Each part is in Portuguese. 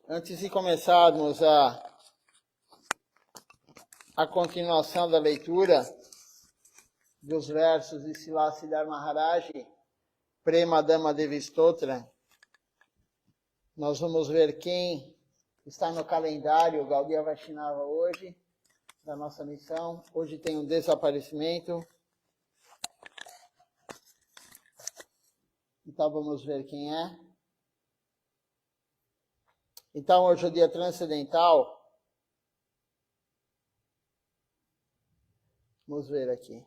Antes de começarmos a continuação da leitura dos versos de Srila Siddhar Maharaj, Prema Dhamma Devistotra, nós vamos ver quem está no calendário Gaudiya Vaishnava hoje, da nossa missão. Hoje tem um desaparecimento. Então vamos ver quem é. Então hoje é o dia transcendental. Vamos ver aqui.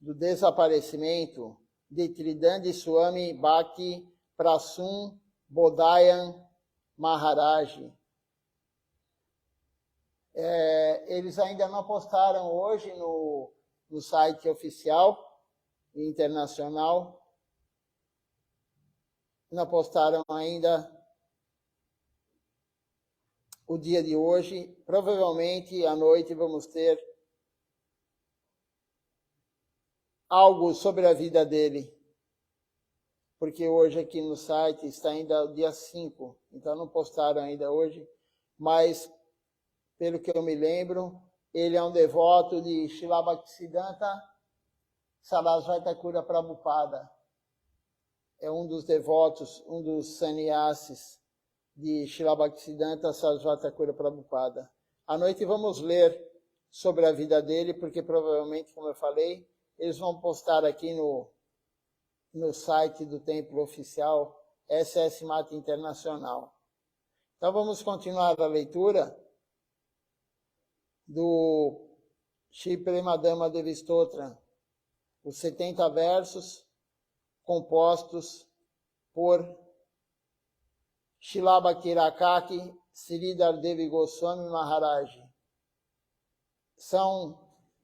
Do desaparecimento de Tridandi Swami Bhakti Prasum Bodhayan Maharaj. Eles ainda não postaram hoje no site oficial internacional. Não postaram ainda o dia de hoje. Provavelmente à noite vamos ter algo sobre a vida dele. Porque hoje aqui no site está ainda o dia 5. Então não postaram ainda hoje. Mas, pelo que eu me lembro, ele é um devoto de Srila Bhaktisiddhanta Sarasvati Thakura Prabhupada. É um dos devotos, um dos sannyasis de Srila Bhaktisiddhanta Sarasvati Thakura Prabhupada. À noite vamos ler sobre a vida dele, porque provavelmente, como eu falei, eles vão postar aqui no site do templo oficial SS Mata Internacional. Então vamos continuar a leitura do Shri Prema Dhamma Devistotra, os 70 versos compostos por Srila Bhakti Sridhar Devi Goswami Maharaj.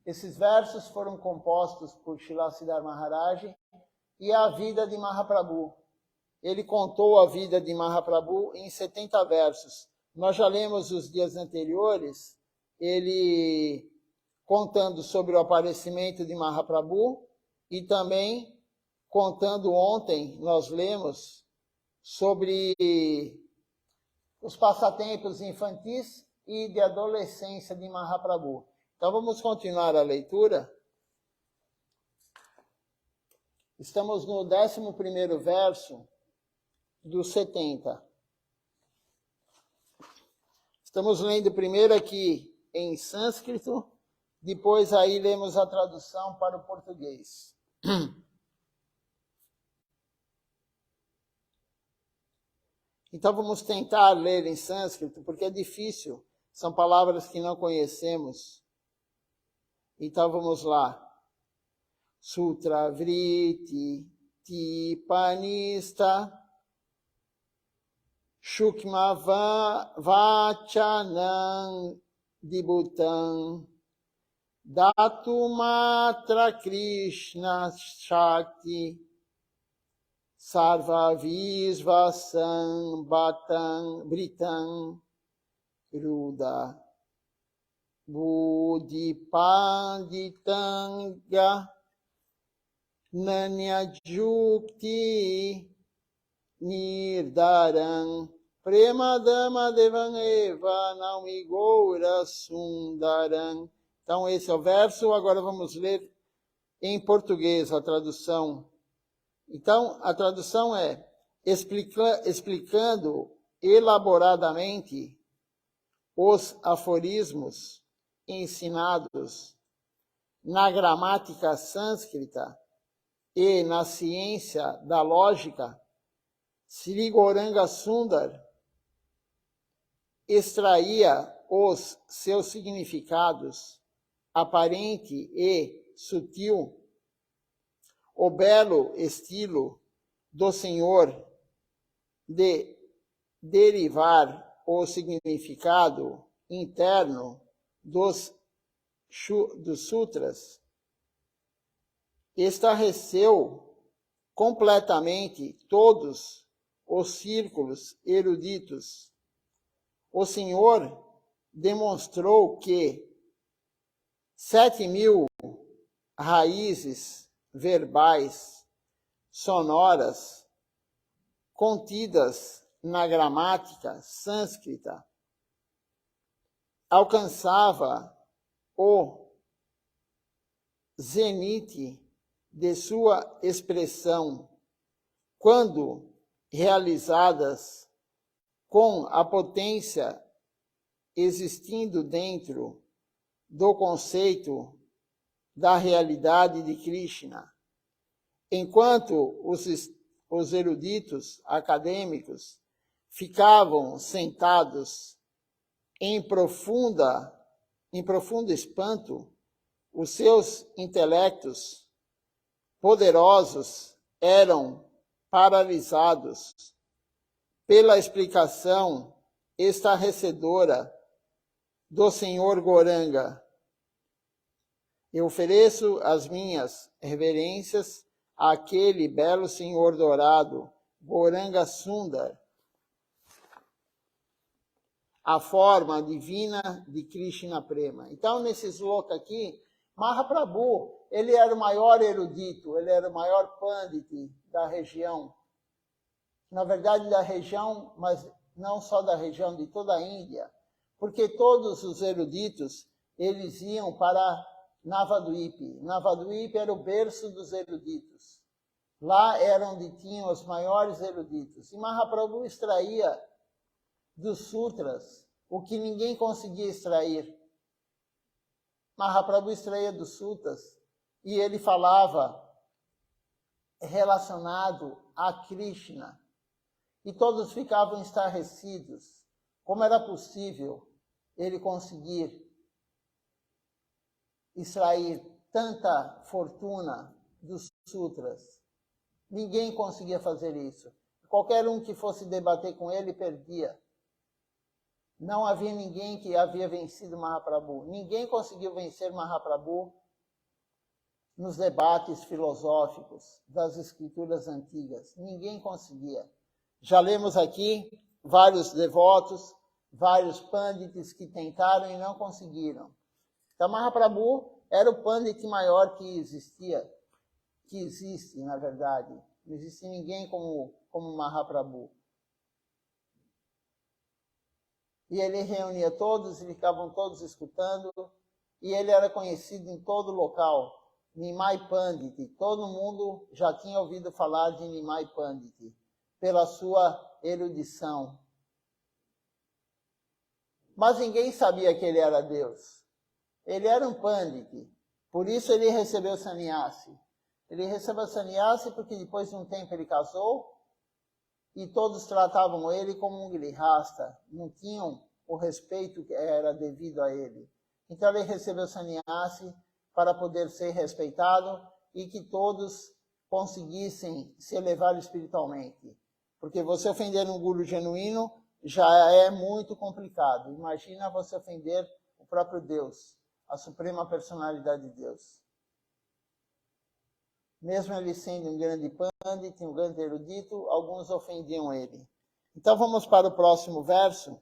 Esses versos foram compostos por Srila Siddhar Maharaj e a vida de Mahaprabhu. Ele contou a vida de Mahaprabhu em 70 versos. Nós já lemos os dias anteriores, ele contando sobre o aparecimento de Mahaprabhu e também contando ontem, nós lemos sobre os passatempos infantis e de adolescência de Mahaprabhu. Então vamos continuar a leitura. Estamos no 11º verso dos 70. Estamos lendo primeiro aqui em sânscrito, depois aí lemos a tradução para o português. Então vamos tentar ler em sânscrito, porque é difícil, são palavras que não conhecemos. Então vamos lá. Sutra Vritti Tipanista Shukma Vachanam Dibutam Datumatra Krishna Shakti Sarva Visvasam Bhatam Britam Ruda Buddhi Panditanga Nanyajukti Nirdaram Prema Dhamma Devan Eva Naumi Goura Sundaram. Então esse é o verso, agora vamos ler em português a tradução. Então, a tradução é explicando elaboradamente os aforismos ensinados na gramática sânscrita e na ciência da lógica, Sri Gauranga Sundar extraía os seus significados aparente e sutil, o belo estilo do Senhor de derivar o significado interno dos sutras, estarreceu completamente todos os círculos eruditos. O Senhor demonstrou que 7.000 raízes verbais, sonoras, contidas na gramática sânscrita alcançava o zenite de sua expressão quando realizadas com a potência existindo dentro do conceito da realidade de Krishna, enquanto os eruditos acadêmicos ficavam sentados em profundo espanto, os seus intelectos poderosos eram paralisados pela explicação estarrecedora do Senhor Gauranga. Eu ofereço as minhas reverências àquele belo Senhor dourado, Gauranga Sundar, a forma divina de Krishna Prema. Então, nesse sloka aqui, Mahaprabhu, ele era o maior erudito, ele era o maior pandit da região. Na verdade, da região, mas não só da região, de toda a Índia, porque todos os eruditos, eles iam para Navadvipa. Navadvipa era o berço dos eruditos. Lá era onde tinham os maiores eruditos. E Mahaprabhu extraía dos sutras o que ninguém conseguia extrair. Mahaprabhu extraía dos sutras e ele falava relacionado a Krishna. E todos ficavam estarrecidos. Como era possível ele conseguir extrair tanta fortuna dos sutras? Ninguém conseguia fazer isso. Qualquer um que fosse debater com ele perdia. Não havia ninguém que havia vencido Mahaprabhu. Ninguém conseguiu vencer Mahaprabhu nos debates filosóficos das escrituras antigas. Ninguém conseguia. Já lemos aqui vários devotos, vários pandits que tentaram e não conseguiram. Então, Mahaprabhu era o pandit maior que existia, que existe, na verdade. Não existe ninguém como Mahaprabhu. E ele reunia todos e ficavam todos escutando. E ele era conhecido em todo local. Nimai Pandit. Todo mundo já tinha ouvido falar de Nimai Pandit, pela sua erudição. Mas ninguém sabia que ele era Deus. Ele era um Pandit. Por isso ele recebeu sannyasi. Ele recebeu sannyasi porque depois de um tempo ele casou e todos tratavam ele como um grihasta, não tinham o respeito que era devido a ele. Então ele recebeu sannyasi para poder ser respeitado e que todos conseguissem se elevar espiritualmente. Porque você ofender um guru genuíno já é muito complicado. Imagina você ofender o próprio Deus, a suprema personalidade de Deus. Mesmo ele sendo um grande pandit, um grande erudito, alguns ofendiam ele. Então vamos para o próximo verso.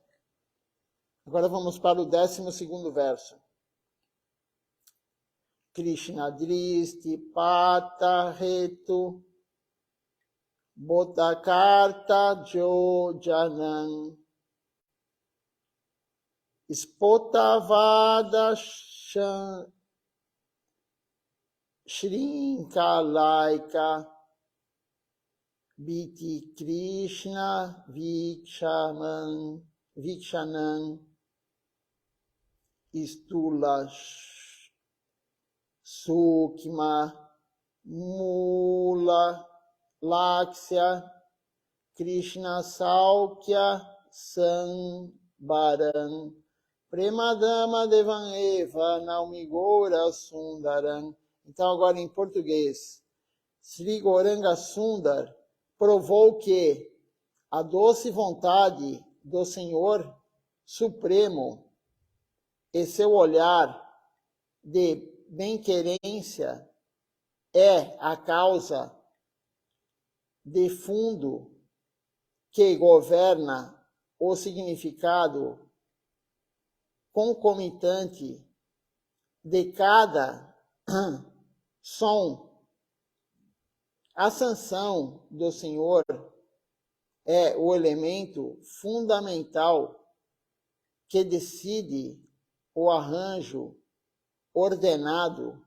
Agora vamos para o 12º verso. Krishna Dristi Pata Hetu Bodhakarta Jojanan Spotavada Shrinkalaika Biti Krishna Vikshanan Istula Sukma Mula Laksya Krishna Saukya Sambaran Premadama Devan Eva Naumigora Sundaran. Então agora em português, Sri Gauranga Sundar provou que a doce vontade do Senhor Supremo e seu olhar de bem-querência é a causa de fundo que governa o significado concomitante de cada som. A sanção do Senhor é o elemento fundamental que decide o arranjo ordenado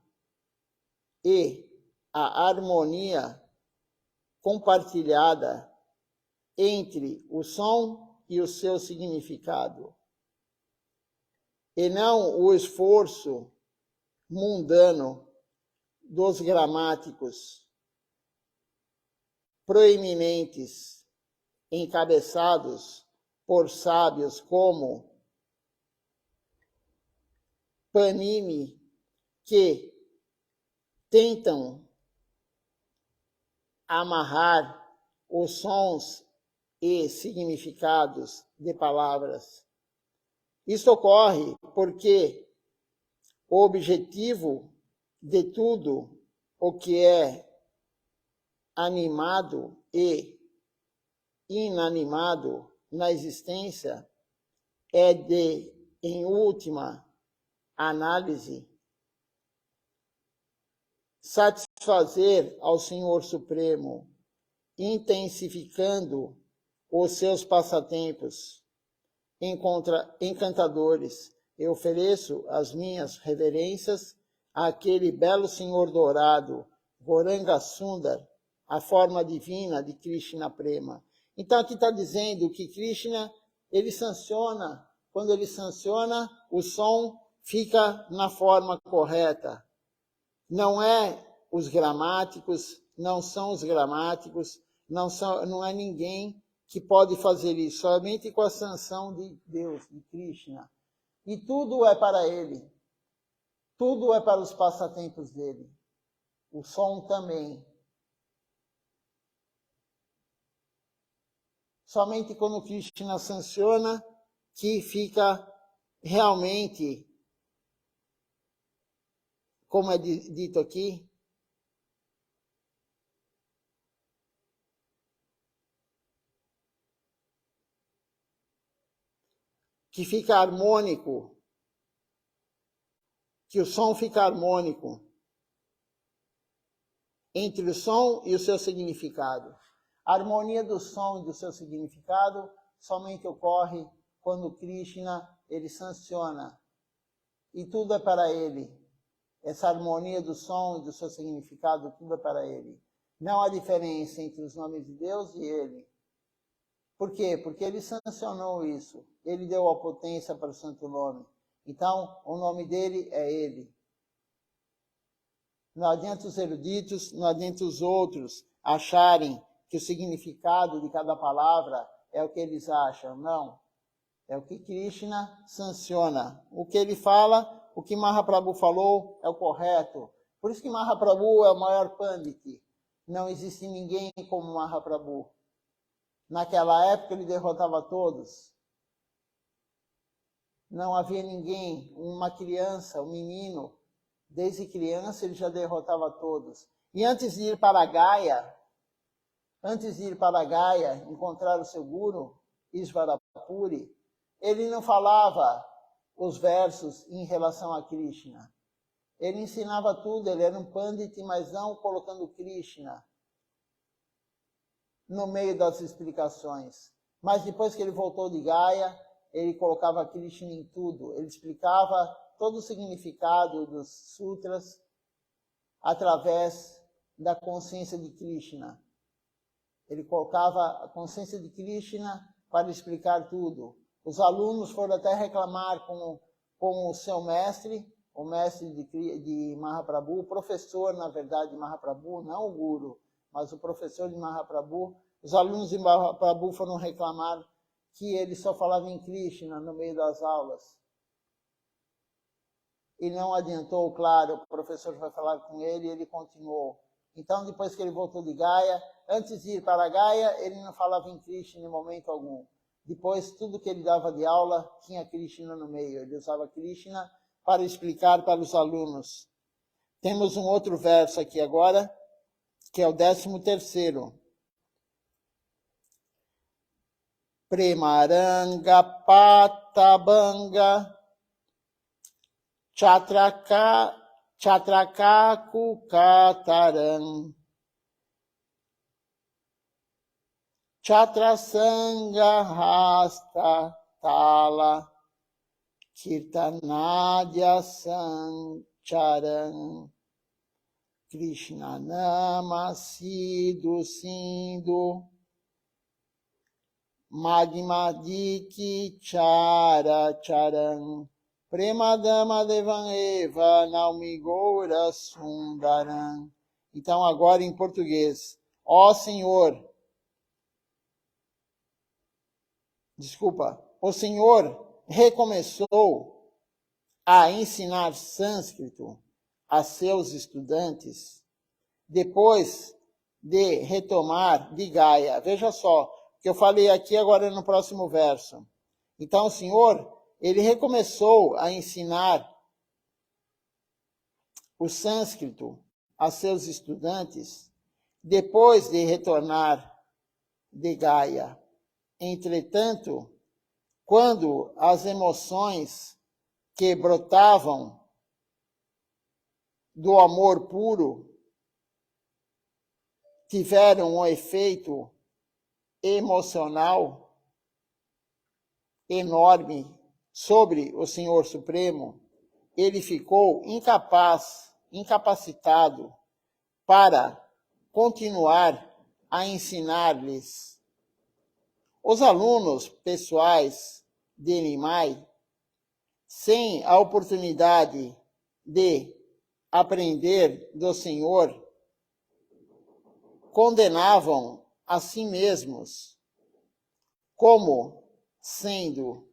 e a harmonia compartilhada entre o som e o seu significado, e não o esforço mundano dos gramáticos proeminentes, encabeçados por sábios como Panini, que tentam amarrar os sons e significados de palavras. Isso ocorre porque o objetivo de tudo o que é animado e inanimado na existência é de, em última análise, satisfazer ao Senhor Supremo, intensificando os seus passatempos encantadores. Eu ofereço as minhas reverências àquele belo Senhor dourado, Gauranga Sundar, a forma divina de Krishna Prema. Então aqui está dizendo que Krishna, ele sanciona, quando ele sanciona, o som fica na forma correta. Não é os gramáticos, não são os gramáticos, não é ninguém que pode fazer isso, somente com a sanção de Deus, de Krishna. E tudo é para ele. Tudo é para os passatempos dele. O som também. Somente quando Krishna sanciona que fica realmente, como é dito aqui, que fica harmônico, que o som fica harmônico entre o som e o seu significado. A harmonia do som e do seu significado somente ocorre quando Krishna, ele sanciona. E tudo é para ele. Essa harmonia do som e do seu significado, tudo é para ele. Não há diferença entre os nomes de Deus e ele. Por quê? Porque ele sancionou isso. Ele deu a potência para o santo nome. Então, o nome dele é ele. Não adianta os eruditos, não adianta os outros acharem que o significado de cada palavra é o que eles acham. Não. É o que Krishna sanciona. O que ele fala, o que Mahaprabhu falou é o correto. Por isso que Mahaprabhu é o maior pandit. Não existe ninguém como Mahaprabhu. Naquela época ele derrotava todos. Não havia ninguém, uma criança, um menino. Desde criança ele já derrotava todos. E antes de ir para Gaya, encontrar o seu guru, Isvarapuri, ele não falava os versos em relação a Krishna. Ele ensinava tudo, ele era um pandit, mas não colocando Krishna no meio das explicações. Mas depois que ele voltou de Gaya, ele colocava Krishna em tudo. Ele explicava todo o significado dos sutras através da consciência de Krishna. Ele colocava a consciência de Krishna para explicar tudo. Os alunos foram até reclamar com o seu mestre, o mestre de Mahaprabhu, o professor, na verdade, de Mahaprabhu, não o guru, mas o professor de Mahaprabhu. Os alunos de Mahaprabhu foram reclamar que ele só falava em Krishna no meio das aulas. E não adiantou, claro, o professor foi falar com ele e ele continuou. Então, depois que ele voltou de Gaya, antes de ir para Gaya, ele não falava em Krishna em momento algum. Depois, tudo que ele dava de aula tinha Krishna no meio. Ele usava Krishna para explicar para os alunos. Temos um outro verso aqui agora, que é o 13º. Premaranga patabanga chatrakaku kataram Chatrasanga Hasta Tala Kirtanadya Sancharan Krishna Nama Siddhu Sindhu Madhmadiki Chara Charan Premadama Devan Eva Naumigora Sundaram. Então agora em português. Ó Senhor, o Senhor recomeçou a ensinar sânscrito a seus estudantes depois de retomar de Gaia. Veja só, o que eu falei aqui agora no próximo verso. Então o Senhor, ele recomeçou a ensinar o sânscrito a seus estudantes depois de retornar de Gaia. Entretanto, quando as emoções que brotavam do amor puro tiveram um efeito emocional enorme sobre o Senhor Supremo, ele ficou incapacitado para continuar a ensinar-lhes. Os alunos pessoais de Nimai, sem a oportunidade de aprender do Senhor, condenavam a si mesmos como sendo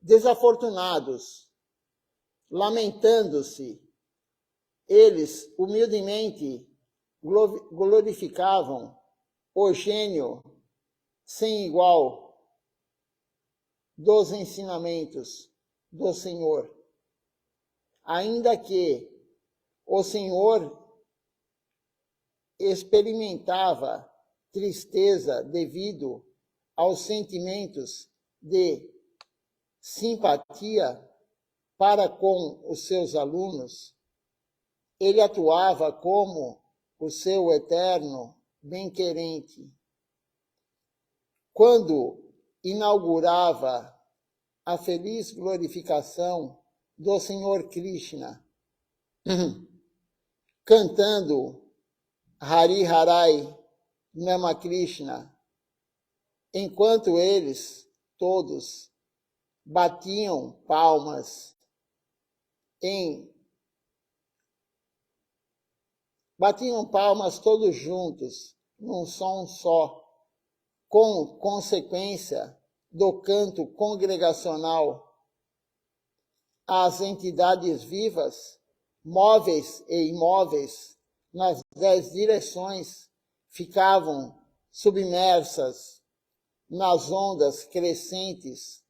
desafortunados, lamentando-se. Eles humildemente glorificavam o gênio sem igual dos ensinamentos do Senhor. Ainda que o Senhor experimentava tristeza devido aos sentimentos de simpatia para com os seus alunos, ele atuava como o seu eterno bem-querente. Quando inaugurava a feliz glorificação do Senhor Krishna, cantando Hari Harai Nama Krishna, enquanto eles todos batiam palmas todos juntos, num som só, com consequência do canto congregacional. As entidades vivas, móveis e imóveis, nas 10 direções, ficavam submersas nas ondas crescentes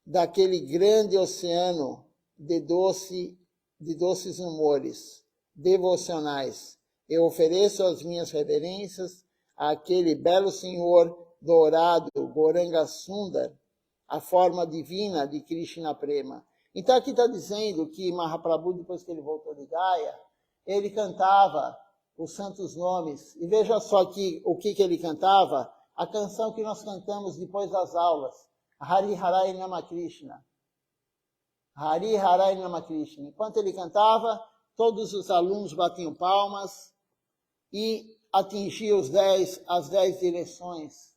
daquele grande oceano de doces humores devocionais. Eu ofereço as minhas reverências àquele belo senhor dourado, Goranga Sundar, a forma divina de Krishna Prema. Então aqui está dizendo que Mahaprabhu, depois que ele voltou de Gaia, ele cantava os santos nomes. E veja só aqui o que ele cantava, a canção que nós cantamos depois das aulas, Hari Harai Nama Krishna. Hari Harai Nama Krishna. Enquanto ele cantava, todos os alunos batiam palmas e atingiam as 10 direções.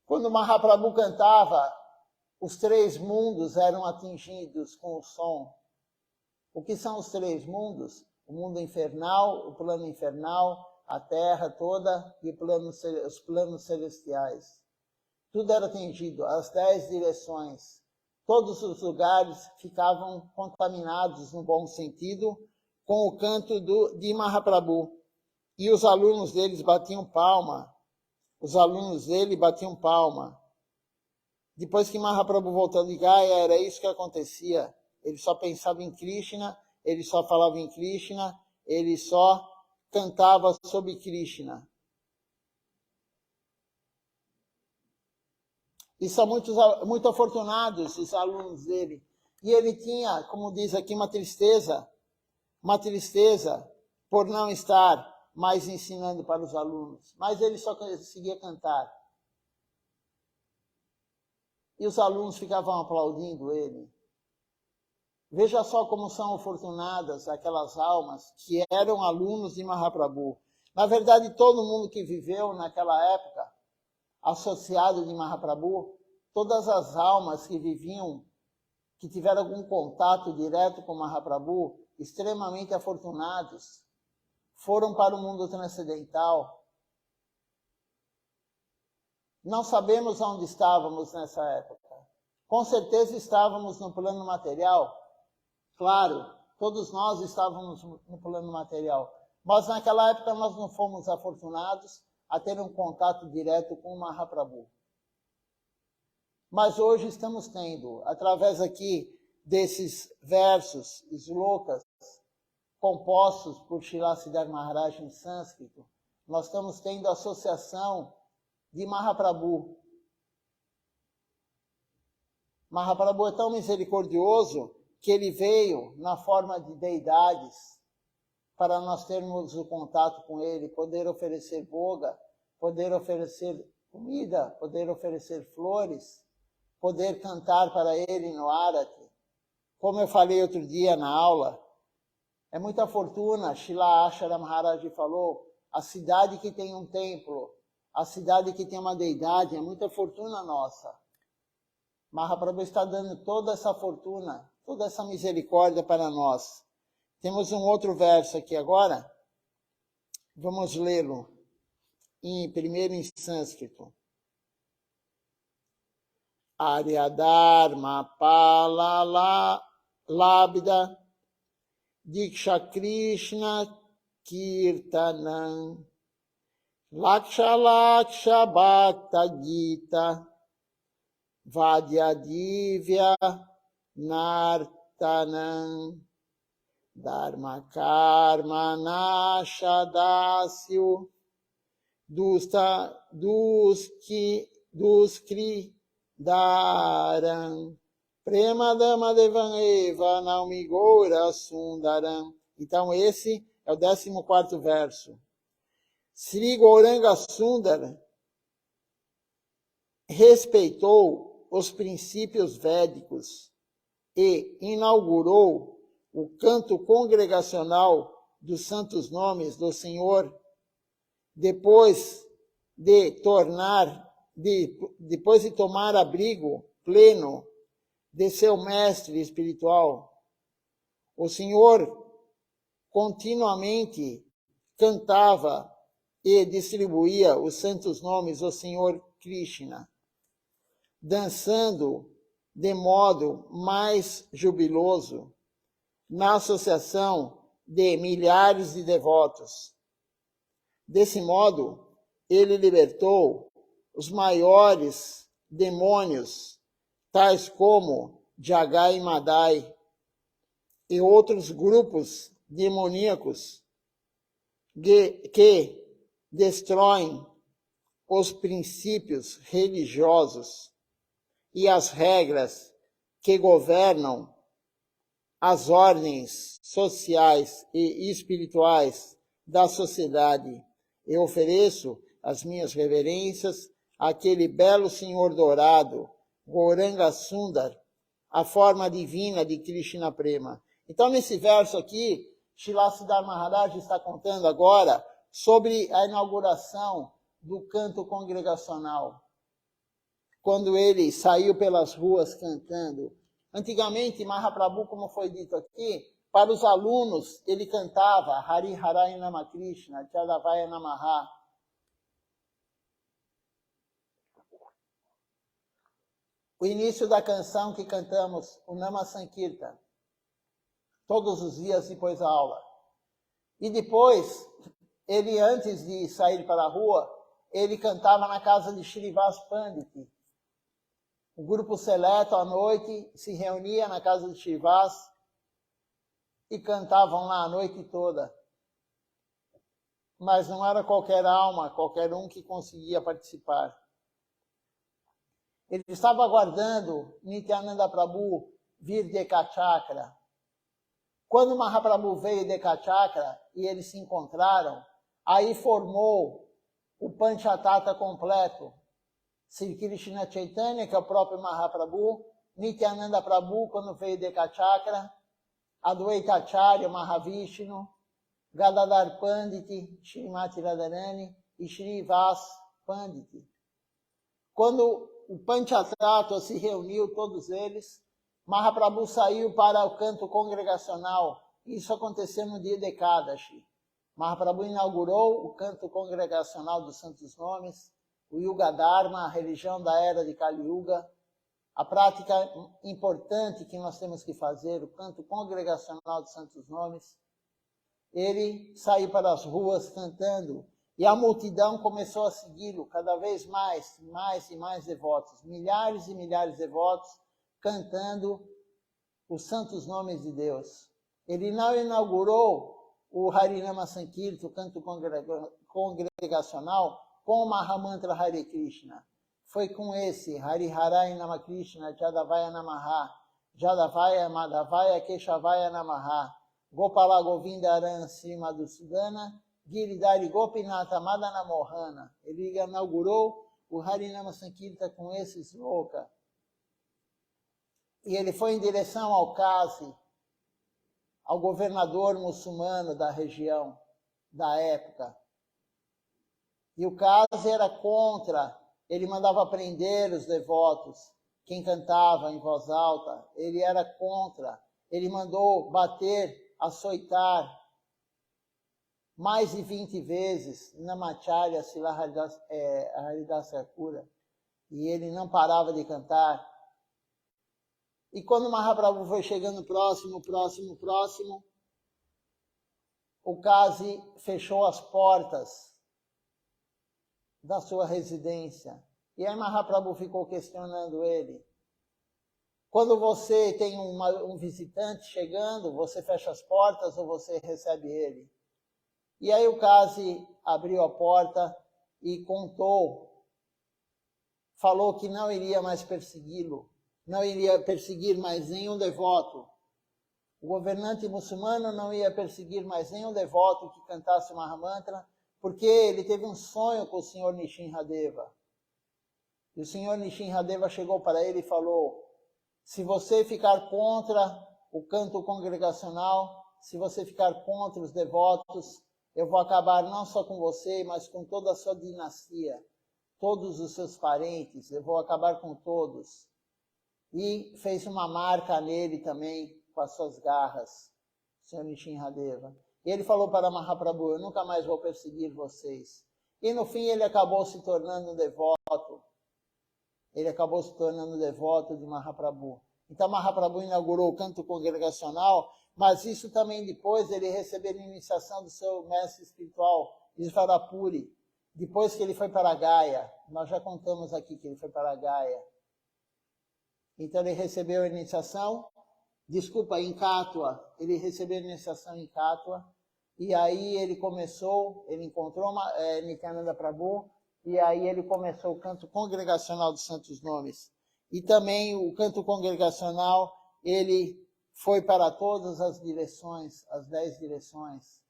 Quando Mahaprabhu cantava, os 3 mundos eram atingidos com o som. O que são os 3 mundos? O mundo infernal, o plano infernal, a terra toda e os planos celestiais. Tudo era atingido, as 10 direções. Todos os lugares ficavam contaminados, no bom sentido, com o canto de Mahaprabhu. E os alunos deles batiam palma. Depois que Mahaprabhu voltou de Gaia, era isso que acontecia. Ele só pensava em Krishna, ele só falava em Krishna, ele só cantava sobre Krishna. E são muito afortunados os alunos dele. E ele tinha, como diz aqui, uma tristeza por não estar mais ensinando para os alunos. Mas ele só conseguia cantar. E os alunos ficavam aplaudindo ele. Veja só como são afortunadas aquelas almas que eram alunos de Mahaprabhu. Na verdade, todo mundo que viveu naquela época, associado de Mahaprabhu, todas as almas que viviam, que tiveram algum contato direto com Mahaprabhu, extremamente afortunados, foram para o mundo transcendental. Não sabemos onde estávamos nessa época. Com certeza estávamos no plano material. Claro, todos nós estávamos no plano material. Mas naquela época nós não fomos afortunados a ter um contato direto com o Mahaprabhu. Mas hoje estamos tendo, através aqui desses versos, slokas, compostos por Srila Siddhar Maharaj em sânscrito, nós estamos tendo a associação de Mahaprabhu. Mahaprabhu é tão misericordioso que ele veio na forma de deidades para nós termos o contato com ele, poder oferecer boga, poder oferecer comida, poder oferecer flores, poder cantar para ele no Arati. Como eu falei outro dia na aula, é muita fortuna, Srila Ashara Maharaj falou, a cidade que tem um templo, a cidade que tem uma deidade, é muita fortuna nossa. Mahaprabhu está dando toda essa fortuna, toda essa misericórdia para nós. Temos um outro verso aqui agora, vamos lê-lo primeiro em sânscrito. Aryadharma Palala Labda Diksha Krishna Kirtanam Laksha Laksha Bhakta Gita Vadyadivya Nartanam Dharma Karma Nashadasyu Duskri Daram Premadama Devaneva Naumigora Sundaram. Então esse é o 14º verso. Sri Gauranga Sundar respeitou os princípios védicos e inaugurou o canto congregacional dos santos nomes do Senhor, depois de tomar abrigo pleno de seu mestre espiritual. O Senhor continuamente cantava e distribuía os santos nomes do Senhor Krishna, dançando de modo mais jubiloso na associação de milhares de devotos. Desse modo, ele libertou os maiores demônios, tais como Jagai Madai e outros grupos demoníacos que destroem os princípios religiosos e as regras que governam as ordens sociais e espirituais da sociedade. Eu ofereço as minhas reverências àquele belo Senhor dourado, Gauranga Sundar, a forma divina de Krishna Prema. Então, nesse verso aqui, Srila Siddhar Maharaj está contando agora sobre a inauguração do canto congregacional. Quando ele saiu pelas ruas cantando. Antigamente, Mahaprabhu, como foi dito aqui, para os alunos, ele cantava Hari Harai Nama Krishna, Chadavaya Namaha. O início da canção que cantamos, o Nama Sankirtan, todos os dias depois da aula. E depois, ele antes de sair para a rua, ele cantava na casa de Shrivas Pandit. O grupo seleto à noite se reunia na casa de Shrivas e cantavam lá a noite toda. Mas não era qualquer alma, qualquer um que conseguia participar. Ele estava aguardando Nityananda Prabhu vir Dekachakra. Quando Mahaprabhu veio Dekachakra e eles se encontraram, aí formou o Panchatattva completo. Sri Krishna Chaitanya, que é o próprio Mahaprabhu, Nityananda Prabhu, quando veio Dekachakra, Advaita Acharya Mahavishnu, Gadadhar Pandit, Srimati Radharani e Srivas Pandit. Quando o Panchatattva se reuniu, todos eles, Mahaprabhu saiu para o canto congregacional. Isso aconteceu no dia de Ekadashi. Mahaprabhu inaugurou o canto congregacional dos Santos Nomes, o Yuga Dharma, a religião da era de Kali Yuga, a prática importante que nós temos que fazer, o canto congregacional dos Santos Nomes. Ele saiu para as ruas cantando e a multidão começou a segui-lo, cada vez mais e mais devotos, milhares e milhares de devotos cantando os Santos Nomes de Deus. Ele não inaugurou o Harinama Sankirtan, o canto congregacional, com o Mahamantra Hare Krishna. Foi com esse, Hariharai Namakrishna, Jadavaya Namaha, Jadavaya Madhavaya Keshavaya Namaha, Gopala Govinda Aran Sri Madhusudana, Giridhari Gopinata Madana Mohana. Ele inaugurou o Harinama Sankirtan com esse sloka. E ele foi em direção ao Kazi, ao governador muçulmano da região, da época. E o Kazi era contra, ele mandava prender os devotos, quem cantava em voz alta, ele era contra, ele mandou bater, açoitar, mais de 20 vezes, Namacharya Sila Haridasakura, e ele não parava de cantar. E quando Mahaprabhu foi chegando próximo, o Kazi fechou as portas da sua residência. E aí Mahaprabhu ficou questionando ele. Quando você tem um visitante chegando, você fecha as portas ou você recebe ele? E aí o Kazi abriu a porta e contou, falou que não iria mais persegui-lo, não iria perseguir mais nenhum devoto. O governante muçulmano não ia perseguir mais nenhum devoto que cantasse o Mahamantra, porque ele teve um sonho com o Senhor Nishinradeva. E o Senhor Nishinradeva chegou para ele e falou, se você ficar contra o canto congregacional, se você ficar contra os devotos, eu vou acabar não só com você, mas com toda a sua dinastia, todos os seus parentes, eu vou acabar com todos. E fez uma marca nele também, com as suas garras, o Senhor Nishinradeva. E ele falou para Mahaprabhu, eu nunca mais vou perseguir vocês. E no fim ele acabou se tornando um devoto. Ele acabou se tornando devoto de Mahaprabhu. Então Mahaprabhu inaugurou o canto congregacional, mas isso também depois ele recebeu a iniciação do seu mestre espiritual, Isvarapuri. Depois que ele foi para Gaya, nós já contamos aqui que ele foi para Gaya. Então ele recebeu a iniciação, em Katua, ele recebeu a iniciação em Katua, e aí ele encontrou Nityananda Prabhu, e aí ele começou o canto congregacional dos Santos Nomes. E também o canto congregacional, ele foi para todas as direções, as 10 direções.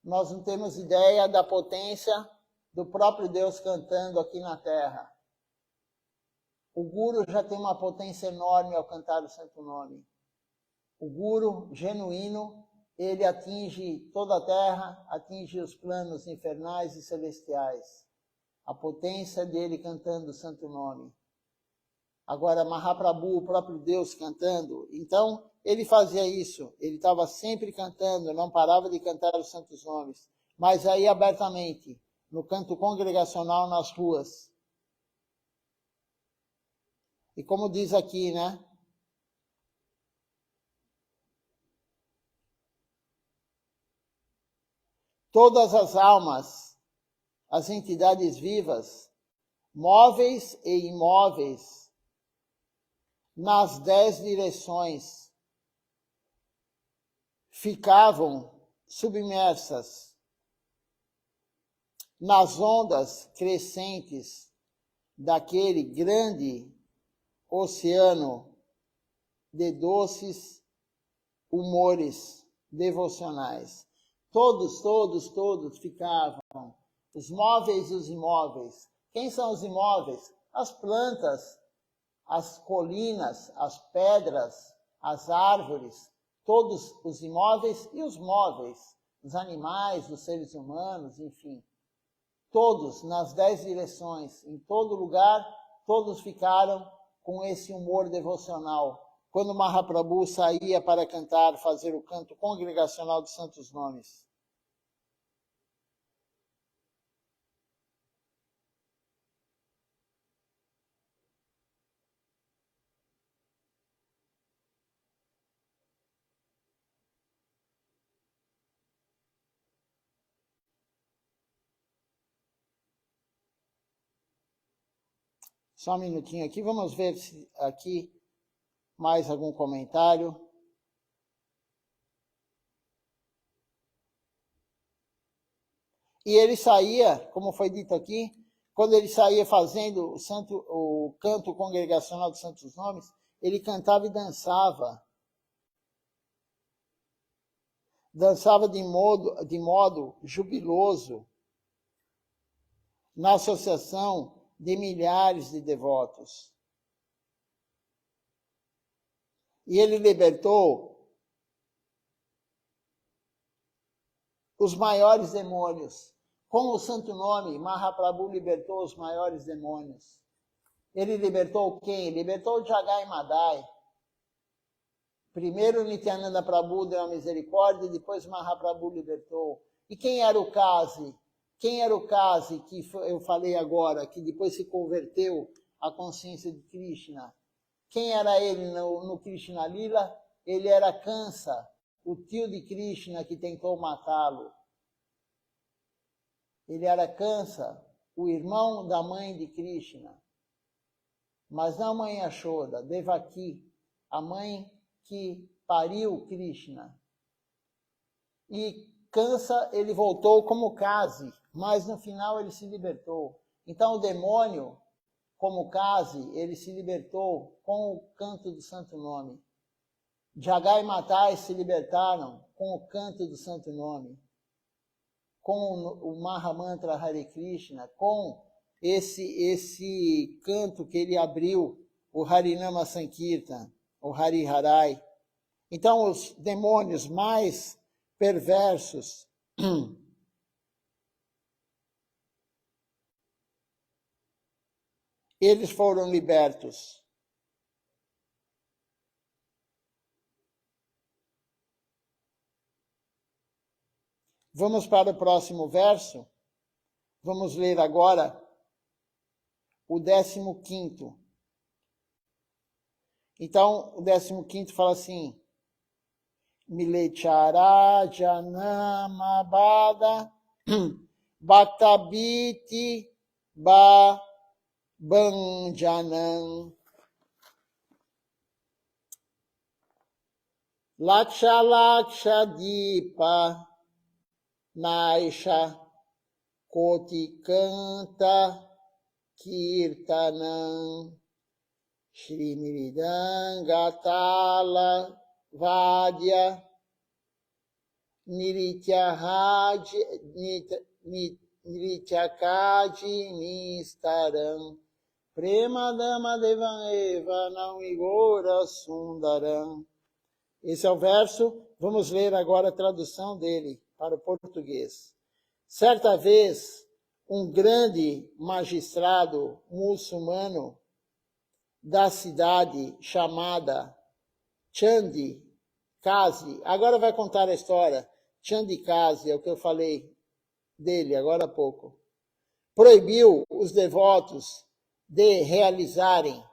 Nós não temos ideia da potência do próprio Deus cantando aqui na Terra. O Guru já tem uma potência enorme ao cantar o Santo Nome. O Guru genuíno, ele atinge toda a Terra, atinge os planos infernais e celestiais. A potência dele cantando o Santo Nome. Agora, Mahaprabhu, o próprio Deus cantando, então ele fazia isso. Ele estava sempre cantando, não parava de cantar os Santos Nomes. Mas aí abertamente, no canto congregacional nas ruas. E como diz aqui, né? Todas as almas, as entidades vivas, móveis e imóveis, nas 10 direções, ficavam submersas nas ondas crescentes daquele grande oceano de doces humores devocionais. Todos ficavam, os móveis e os imóveis. Quem são os imóveis? As plantas, as colinas, as pedras, as árvores, todos os imóveis e os móveis, os animais, os seres humanos, enfim. Todos nas 10 direções, em todo lugar, todos ficaram com esse humor devocional. Quando Mahaprabhu saía para cantar, fazer o canto congregacional dos santos nomes. Só um minutinho aqui, vamos ver se aqui mais algum comentário. E ele saía, como foi dito aqui, quando ele saía fazendo o canto congregacional dos santos nomes, ele cantava e dançava. Dançava de modo jubiloso, na associação de milhares de devotos. E ele libertou os maiores demônios. Com o santo nome, Mahaprabhu libertou os maiores demônios. Ele libertou quem? Libertou o Jagai Madai. Primeiro Nityananda Prabhu deu a misericórdia, e depois Mahaprabhu libertou. E quem era o Kasi? Quem era o Kasi que eu falei agora, que depois se converteu à consciência de Krishna? Quem era ele no Krishna Lila? Ele era Kansa, o tio de Krishna que tentou matá-lo. Ele era Kansa, o irmão da mãe de Krishna. Mas não a mãe Yashoda, Devaki, a mãe que pariu Krishna. E Kansa, ele voltou como Kasi, mas no final ele se libertou. Então o demônio, como Kasi, ele se libertou com o canto do santo nome. Jagai e Matai se libertaram com o canto do santo nome, com o Mahamantra Hare Krishna, com esse canto que ele abriu, o Harinama Sankirtan, o Hari Harai. Então os demônios mais perversos eles foram libertos. Vamos para o próximo verso. Vamos ler agora o 15º. Então, o 15º fala assim: Milechara Janamabada Bhaktabiti Ba Banjanam Laksha Laksha Dipa Naisha Koti Kanta Kirtanam Shri Miridangatala Vadya Nirityakaji Nistaram Premadama Devan Eva Naumigora Sundaram. Esse é o verso, vamos ler agora a tradução dele para o português. Certa vez, um grande magistrado muçulmano da cidade chamada Chandi Kasi, agora vai contar a história, Chandi Kasi, é o que eu falei dele agora há pouco, proibiu os devotos de realizarem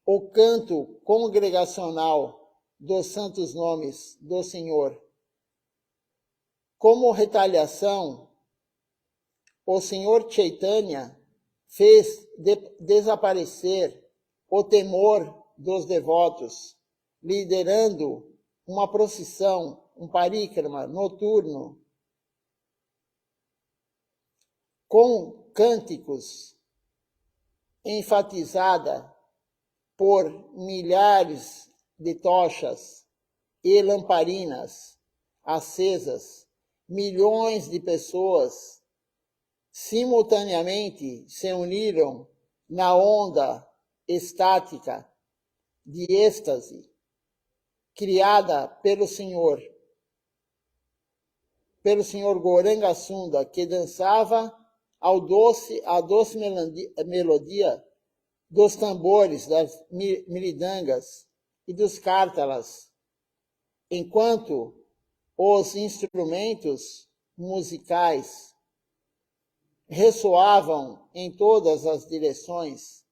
o canto congregacional dos santos nomes do Senhor. Como retaliação, o Senhor Chaitanya fez desaparecer o temor dos devotos, liderando uma procissão, um parikrama noturno, com cânticos enfatizada por milhares de tochas e lamparinas acesas, milhões de pessoas simultaneamente se uniram na onda estática de êxtase criada pelo Senhor Gauranga Sundar, que dançava à doce melodia dos tambores, das miridangas e dos cártalas, enquanto os instrumentos musicais ressoavam em todas as direções.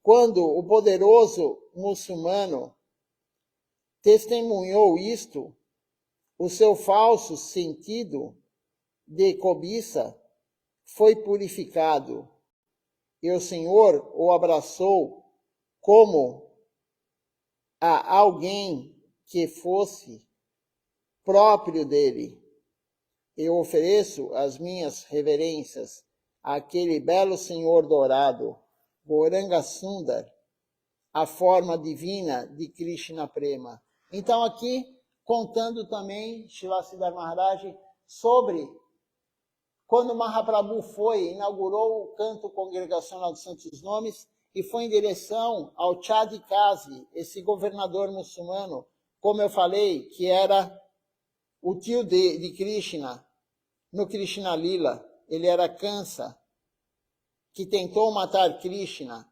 Quando o poderoso muçulmano testemunhou isto, o seu falso sentido de cobiça foi purificado, e o Senhor o abraçou como a alguém que fosse próprio dele. Eu ofereço as minhas reverências àquele belo Senhor dourado, Gauranga Sundar, a forma divina de Krishna Prema. Então aqui, contando também, Srila Siddhartha Maharaj, sobre quando Mahaprabhu inaugurou o canto congregacional dos Santos Nomes e foi em direção ao Chadikazi, esse governador muçulmano, como eu falei, que era o tio de Krishna, no Krishna Lila. Ele era Kansa, que tentou matar Krishna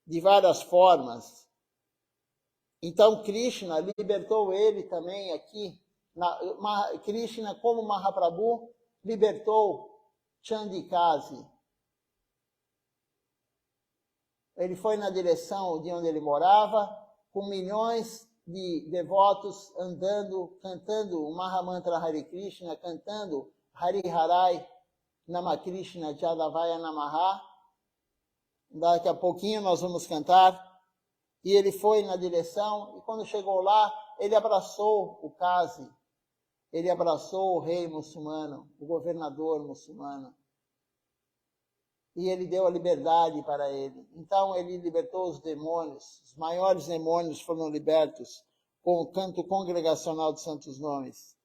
de várias formas. Então Krishna libertou ele também aqui. Krishna, como Mahaprabhu, libertou Chandikazi. Ele foi na direção de onde ele morava, com milhões de devotos andando, cantando o Mahamantra Hare Krishna, cantando Hari Harai Namakrishna Jadavaya Namaha. Daqui a pouquinho nós vamos cantar. E ele foi na direção, e quando chegou lá, ele abraçou o Qazi, ele abraçou o rei muçulmano, o governador muçulmano. E ele deu a liberdade para ele. Então ele libertou os demônios, os maiores demônios foram libertos com o canto congregacional dos Santos Nomes.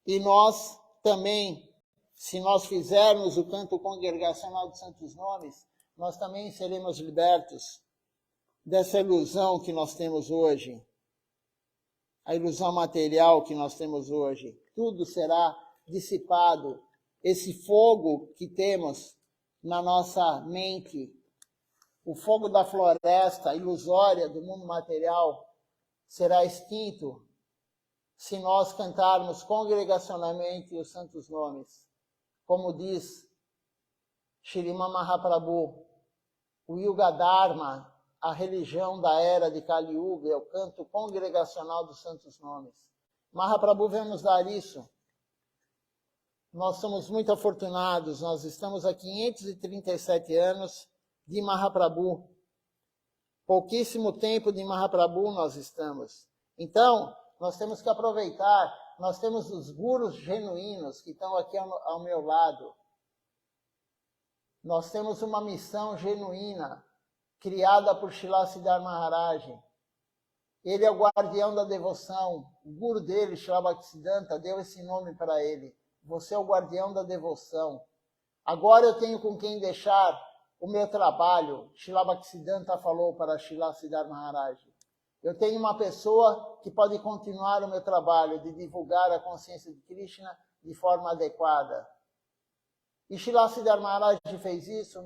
E nós também, se nós fizermos o canto congregacional dos Santos Nomes, nós também seremos libertos dessa ilusão que nós temos hoje, a ilusão material que nós temos hoje. Tudo será dissipado. Esse fogo que temos na nossa mente, o fogo da floresta ilusória do mundo material, será extinto se nós cantarmos congregacionalmente os santos nomes. Como diz Shriman Mahaprabhu, o Yuga Dharma, a religião da era de Kali Yuga, é o canto congregacional dos santos nomes. Mahaprabhu veio nos dar isso. Nós somos muito afortunados, nós estamos há 537 anos de Mahaprabhu. Pouquíssimo tempo de Mahaprabhu nós estamos. Então, nós temos que aproveitar, nós temos os gurus genuínos que estão aqui ao meu lado. Nós temos uma missão genuína, criada por Srila Siddhartha Maharaj. Ele é o guardião da devoção. O guru dele, Srila Bhaktisiddhanta, deu esse nome para ele. Você é o guardião da devoção. Agora eu tenho com quem deixar o meu trabalho. Srila Bhaktisiddhanta falou para Srila Siddhartha Maharaj. Eu tenho uma pessoa que pode continuar o meu trabalho de divulgar a consciência de Krishna de forma adequada. E Srila Siddhartha Maharaj fez isso,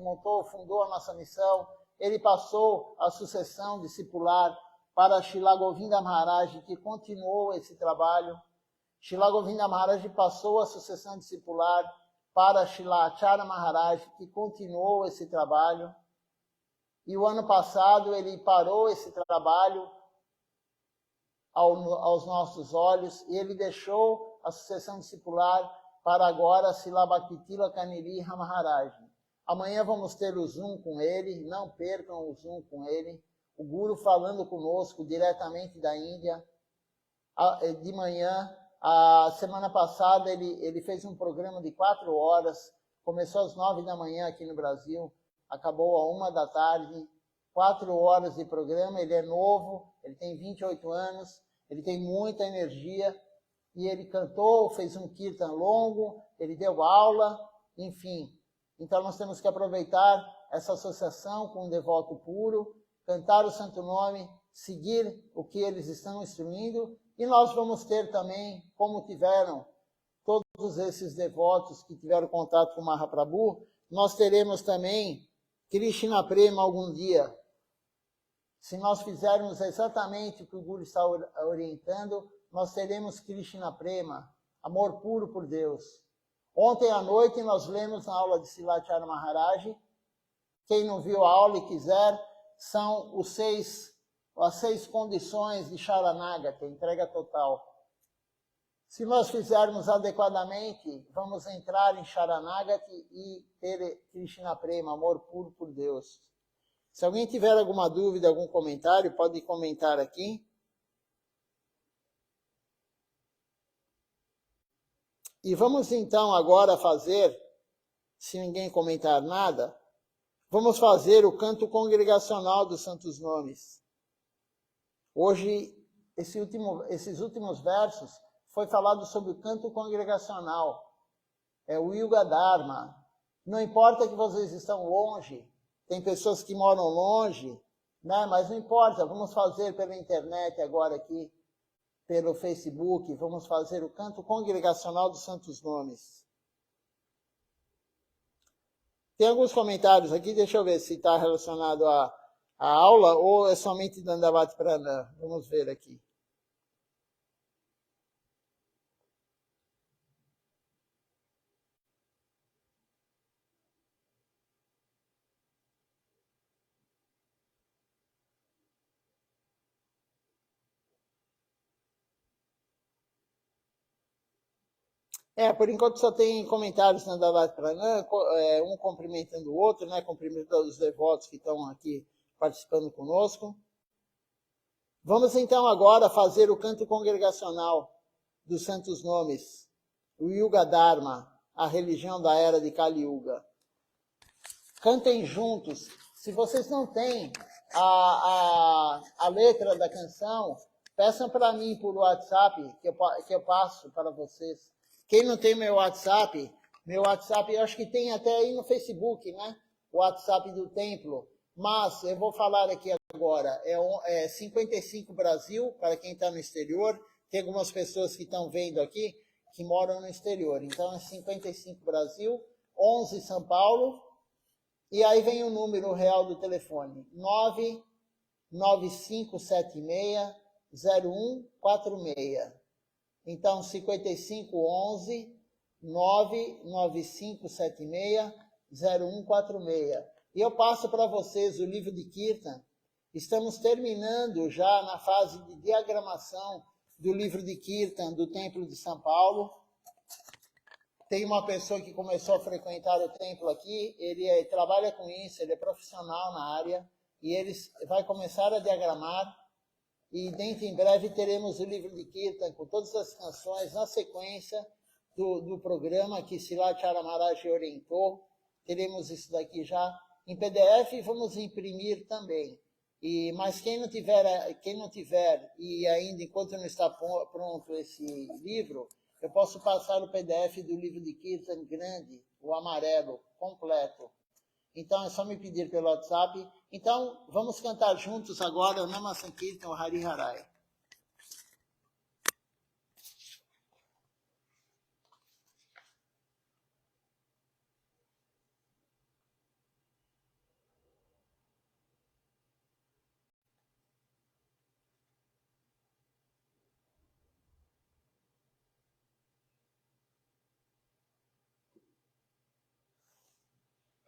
fundou a nossa missão. Ele passou a sucessão discipular para Srila Govinda Maharaj, que continuou esse trabalho. Srila Govinda Maharaj passou a sucessão discipular para Srila Acharya Maharaj, que continuou esse trabalho. E o ano passado ele parou esse trabalho aos nossos olhos e ele deixou a sucessão discipular para agora Srila Bhakti-Tilaka Niriha Maharaj. Amanhã vamos ter o Zoom com ele, não percam o Zoom com ele. O Guru falando conosco diretamente da Índia. De manhã, a semana passada, ele fez um programa de 4 horas, começou às 9 da manhã aqui no Brasil. acabou a 1h, 4 horas de programa, ele é novo, ele tem 28 anos, ele tem muita energia, e ele cantou, fez um kirtan longo, ele deu aula, enfim. Então nós temos que aproveitar essa associação com um devoto puro, cantar o Santo Nome, seguir o que eles estão instruindo, e nós vamos ter também, como tiveram todos esses devotos que tiveram contato com Mahaprabhu, nós teremos também Krishna Prema algum dia. Se nós fizermos exatamente o que o Guru está orientando, nós teremos Krishna Prema, amor puro por Deus. Ontem à noite nós lemos na aula de Silacharya Maharaj, quem não viu a aula e quiser, são as 6 condições de Sharanagati, entrega total. Se nós fizermos adequadamente, vamos entrar em Sharanagati e ter Krishna Prema, amor puro por Deus. Se alguém tiver alguma dúvida, algum comentário, pode comentar aqui. E vamos então agora fazer, se ninguém comentar nada, vamos fazer o canto congregacional dos Santos Nomes. Hoje, esses últimos versos, foi falado sobre o canto congregacional. É o Yuga Dharma. Não importa que vocês estão longe, tem pessoas que moram longe, né? Mas não importa, vamos fazer pela internet agora aqui, pelo Facebook, vamos fazer o canto congregacional dos Santos Nomes. Tem alguns comentários aqui, deixa eu ver se está relacionado à aula ou é somente Dandavati Pranam. Vamos ver aqui. Por enquanto só tem comentários na Dandavati Pranam, um cumprimentando o outro, né, cumprimentando os devotos que estão aqui participando conosco. Vamos então agora fazer o canto congregacional dos Santos Nomes, o Yuga Dharma, a religião da era de Kali Yuga. Cantem juntos. Se vocês não têm a letra da canção, peçam para mim por WhatsApp, que eu passo para vocês. Quem não tem meu WhatsApp, eu acho que tem até aí no Facebook, né? O WhatsApp do templo. Mas eu vou falar aqui agora. É 55 Brasil, para quem está no exterior. Tem algumas pessoas que estão vendo aqui, que moram no exterior. Então é 55 Brasil, 11 São Paulo. E aí vem o número real do telefone. 99576-0146. Então, 5511-99576-0146. E eu passo para vocês o livro de Kirtan. Estamos terminando já na fase de diagramação do livro de Kirtan do Templo de São Paulo. Tem uma pessoa que começou a frequentar o templo aqui, ele trabalha com isso, ele é profissional na área, e ele vai começar a diagramar. E dentro em breve teremos o livro de Kirtan com todas as canções na sequência do programa que Silacharya Maharaj orientou. Teremos isso daqui já em PDF e vamos imprimir também. Mas quem não tiver e ainda enquanto não está pronto esse livro, eu posso passar o PDF do livro de Kirtan grande, o amarelo, completo. Então é só me pedir pelo WhatsApp. Então vamos cantar juntos agora o Nama Sankirtan, o Hari Harai.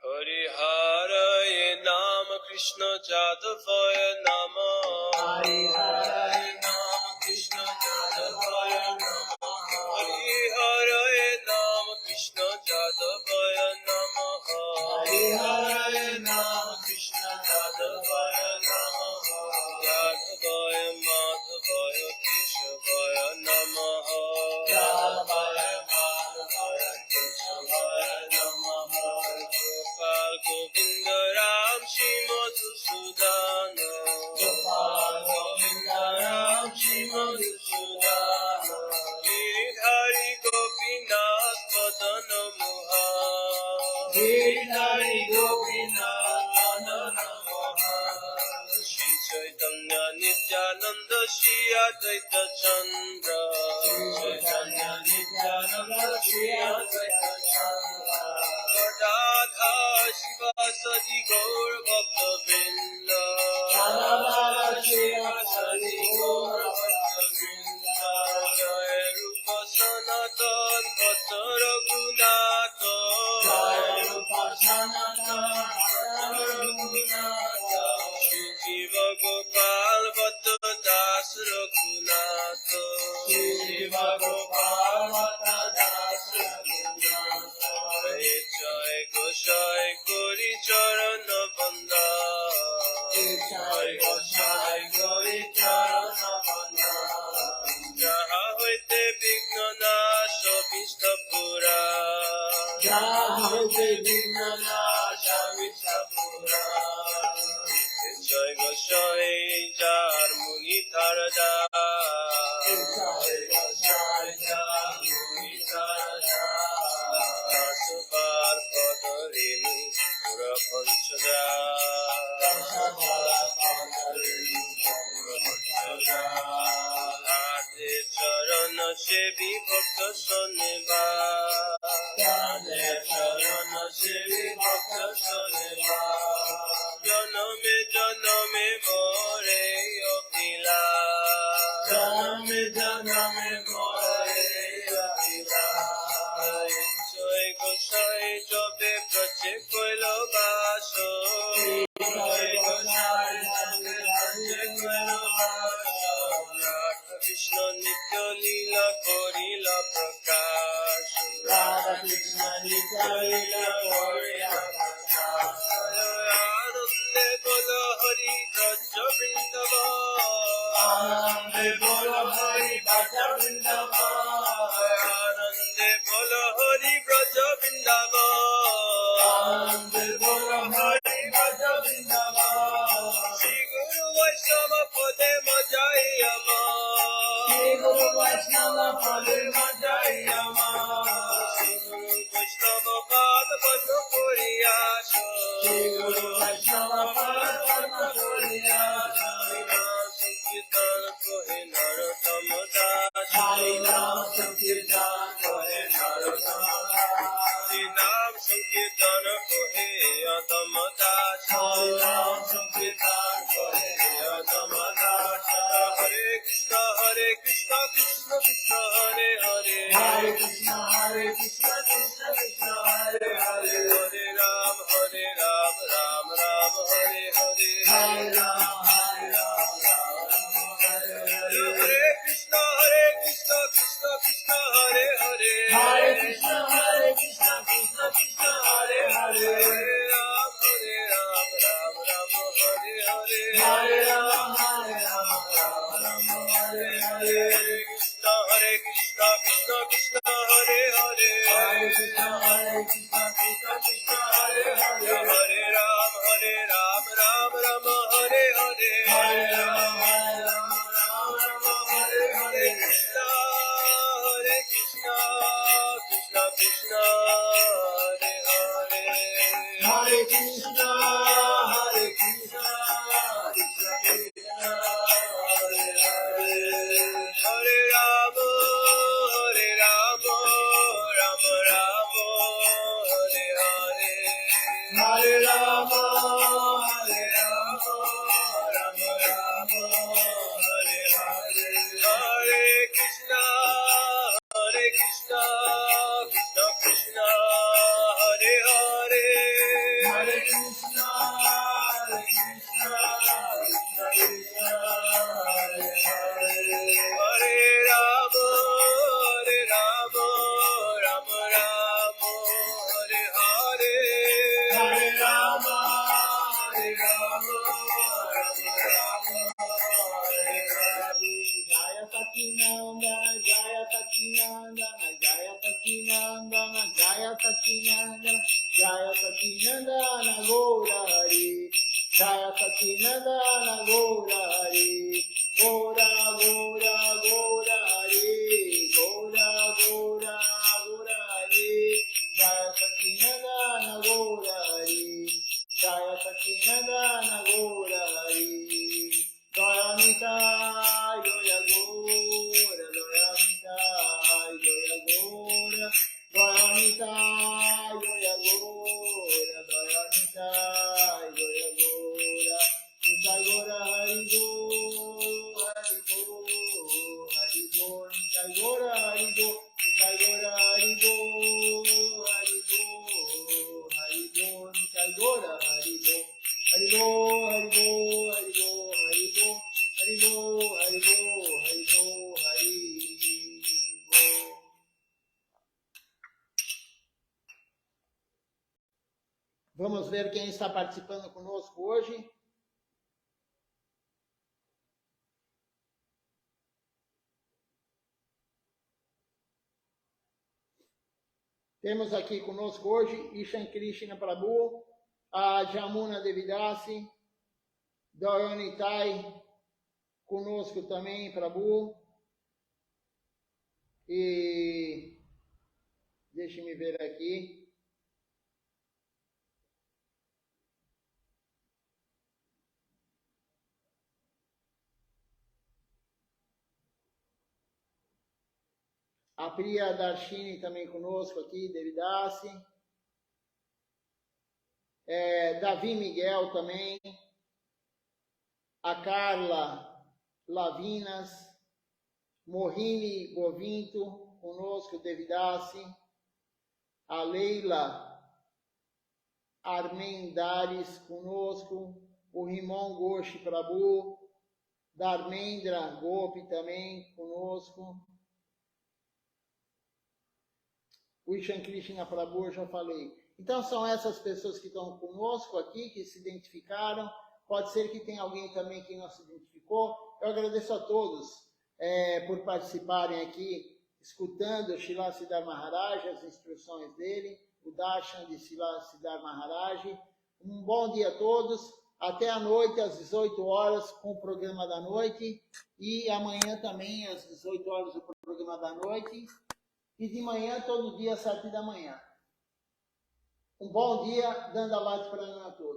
Hari Haray Nama Krishna Jadavaya Nama. Hari Haray Nama Krishna Jadavaya Nama. Hari Haray Nama Krishna Jadavaya Nama. Hari Haray Nama Krishna Jadavaya Nama. Jadavaya Madhavaya Keshavaya Nama. Jadavaya Madhavaya Keshavaya Nama. Govinda Giri Gopinath Namo Shri Chaitanya Nityananda Shri Advaita Chandra Shri Chaitanya Nityananda Shri Advaita Chandra Radha Shiva Sadi Gaur Bhakta Vrinda Radha Shiva Sadi Gaur Bhakta Vrinda Jai Rupa Sanatan Bhatta Raghunatha Jai Rupa Sanatan Bhatta Raghunatha Shri Jiva Gopal Bhatta Das Raghunatha Shri Jiva Gopal Bhatta Das Raghunatha Jai Goshai Kori Charana Banda Jai Goshai Kori Charana Banda Jaha hoite Vigna Nasha Vistapura Jaha hoite Vigna Nasha Vistapura Jai Goshai Jar Muni Tarada Jai Goshai Jar Muni Tarada Dasabar Padarini Pura Panchada Dasabar Padarini Pura Panchada Ade Charana Sevi Bhakta Saneva Ade Charana Sevi Bhakta Saneva Janame Janame More Opila Janame Janame More Opila Jai Goshai Jobe Prache Koilo Baso Jai Goshai Jobe Prache Koilo Baso Radha Krishna Nitya Lila Korila Prakash Radha Krishna Nitya Lila Korila Prakash Anande Bola Hari Braja Vrindavan Anande Bola Hari Braja Vrindavan Anande Bola Hari Braja Vrindavan Anande Bola Hari Braja Vrindavan Shri Guru Vaishnava Pade Majai Ama Shri Guru Vaishnava Pade Majai Ama Shri Guru Vaishnava Pad Padma Koriyasha Shri Guru Vaishnava Pad Padma Koriyasha Sankirtan Kohe Narottam Das Hari Naam Sankirtan Kohe Narottam Das Hari Naam Sankirtan Kohe Adam Das Hari Naam Sankirtan Kohe Adam Das Hare Krishna Krishna Krishna Hare Hare Hare Krishna Krishna Krishna Hare Hare Hare Ram Ram Ram Hare Hare Hare Ram Ram Hare Hare Hare Krishna Krishna Krishna Hare Hare Hare Krishna Krishna Krishna Hare Hare Hare Ram Ram Hare Hare Hare Ram Ram Hare Hare Krishna Krishna Krishna Hare Hare Hare Krishna Krishna Krishna Hare Hare Hare Ram Ram Hare Hare Hare Ram Hare Hare Krishna Krishna Krishna Hare Hare Hare Krishna Krishna Krishna Hare Hare Hare Ram Ram Ram Hare Hare Hare Ram Ram Ram Hare Hare Hare Krishna Krishna Krishna Hare Hare Hare Krishna Krishna Krishna Hare Hare Hare Ram Ram Ram Hare Hare Hare Ram Ram Hare Hare Jaya Sakinandana Jaya Sakinandana Jaya Sakinandana Jaya Sakinandana Jaya Sakinandana Gaurari Jaya Sakinandana Gaurari Gaura Gaura Gaurari Gaura Gaura Gaurari Jaya Sakinandana Vamos ver quem está participando conosco hoje. Temos aqui conosco hoje Ishan Krishna Prabhu, a Jamuna Devidasi, Dayanitai conosco também, Prabhu. E deixe-me ver aqui. A Priya Darshini também conosco aqui, Devidasi. Davi Miguel também. A Carla Lavinas. Mohini Govinto conosco, Devidasi. A Leila Armendares conosco. O Rimon Ghosh Prabhu. Dharmendra Gopi também conosco. O Ishan Krishna Prabhu, eu já falei. Então, são essas pessoas que estão conosco aqui, que se identificaram. Pode ser que tenha alguém também que não se identificou. Eu agradeço a todos por participarem aqui, escutando o Srila Siddhar Maharaj, as instruções dele, o Darshan de Srila Siddhar Maharaj. Um bom dia a todos. Até a noite, às 18 horas, com o programa da noite. E amanhã também, às 18 horas, o programa da noite. E de manhã, todo dia, às 7 da manhã. Um bom dia, Dandavati Pranam a todos.